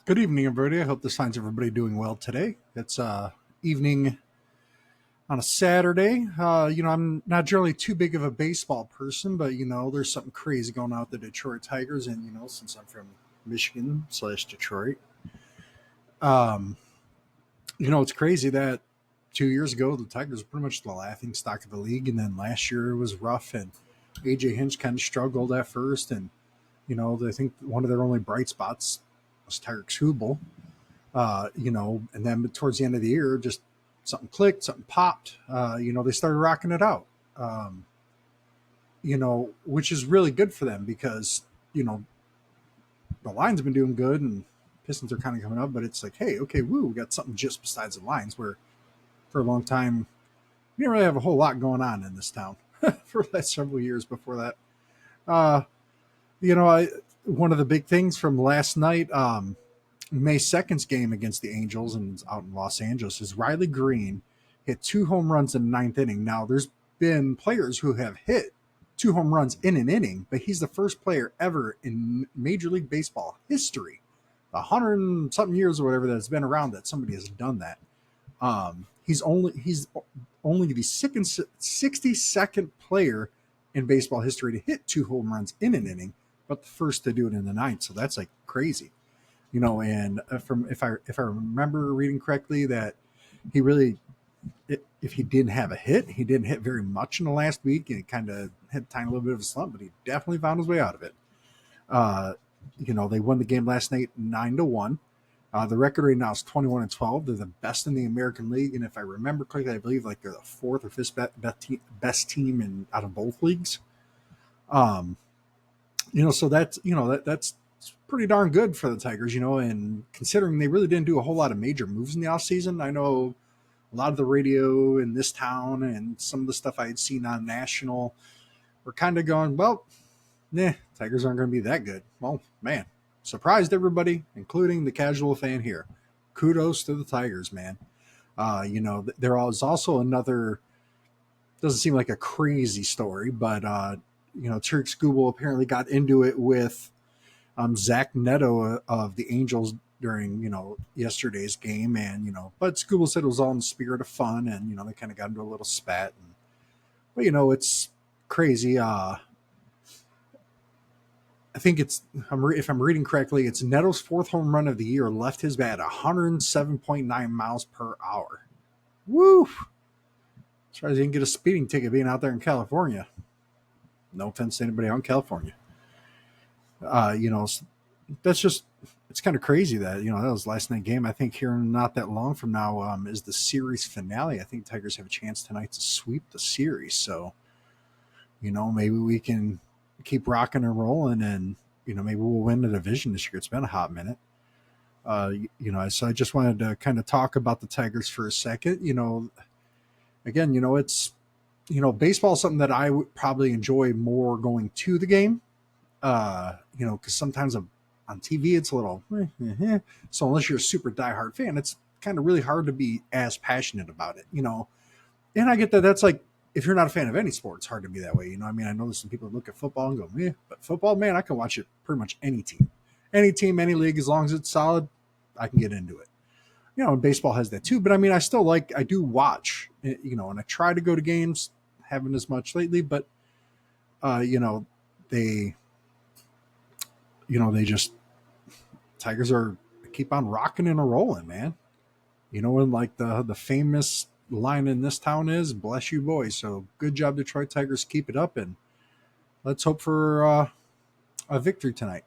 Good evening, everybody. I hope this finds everybody doing well today. It's evening on a Saturday. I'm not generally too big of a baseball person, but there's something crazy going on with the Detroit Tigers, and since I'm from Michigan/Detroit, um, it's crazy that 2 years ago the Tigers were pretty much the laughing stock of the league, and then last year it was rough, and AJ Hinch kind of struggled at first, and I think one of their only bright spots was Tyreek Skubal. And then towards the end of the year, just something clicked, something popped. They started rocking it out. Which is really good for them because the lines have been doing good and Pistons are kind of coming up, but it's like, hey, okay, we got something just besides the lines. Where for a long time we didn't really have a whole lot going on in this town for the last several years before that. Uh, one of the big things from last night. May 2nd's game against the Angels and out in Los Angeles is Riley Green hit 2 home runs in the 9th inning. Now, there's been players who have hit 2 home runs in an inning, but he's the first player ever in Major League Baseball history, 100-something years or whatever that's been around, that somebody has done that. He's only the 62nd player in baseball history to hit 2 home runs in an inning, but the first to do it in the 9th. So that's like crazy. And from if I remember reading correctly, that he really, if he didn't have a hit, he didn't hit very much in the last week, and he kind of had a tiny little bit of a slump, but he definitely found his way out of it. They won the game last night 9-1. The record right now is 21-12. They're the best in the American League, and if I remember correctly, I believe like they're the 4th or 5th best team out of both leagues. So that's pretty darn good for the Tigers, and considering they really didn't do a whole lot of major moves in the offseason. I know a lot of the radio in this town and some of the stuff I had seen on national were kind of going, well, Tigers aren't going to be that good. Well, man, surprised everybody, including the casual fan here. Kudos to the Tigers, man. There was also another, doesn't seem like a crazy story, but, Tyreek Skubal apparently got into it with Zach Neto of the Angels during, yesterday's game. And, but Skubal said it was all in the spirit of fun, and, they kind of got into a little spat. But, it's crazy. I think if I'm reading correctly, it's Neto's 4th home run of the year left his bat 107.9 miles per hour. Woo! Sorry, I didn't get a speeding ticket being out there in California. No offense to anybody out in California. That's just, it's kind of crazy that, that was last night game. I think here not that long from now is the series finale. I think Tigers have a chance tonight to sweep the series. So, maybe we can keep rocking and rolling, and, maybe we'll win the division this year. It's been a hot minute. So I just wanted to kind of talk about the Tigers for a second. Again, it's, baseball is something that I would probably enjoy more going to the game. Because sometimes on TV it's a little, so unless you're a super diehard fan, it's kind of really hard to be as passionate about it, And I get that. That's like, if you're not a fan of any sport, it's hard to be that way. I know there's some people that look at football and go, but football, man, I can watch it pretty much any team, any league, as long as it's solid, I can get into it. And baseball has that too. But I still I do watch, and I try to go to games. Haven't as much lately, but they just, Tigers are keep on rocking and a rolling, man. And like the famous line in this town is, bless you boys. So good job, Detroit Tigers. Keep it up, and let's hope for a victory tonight.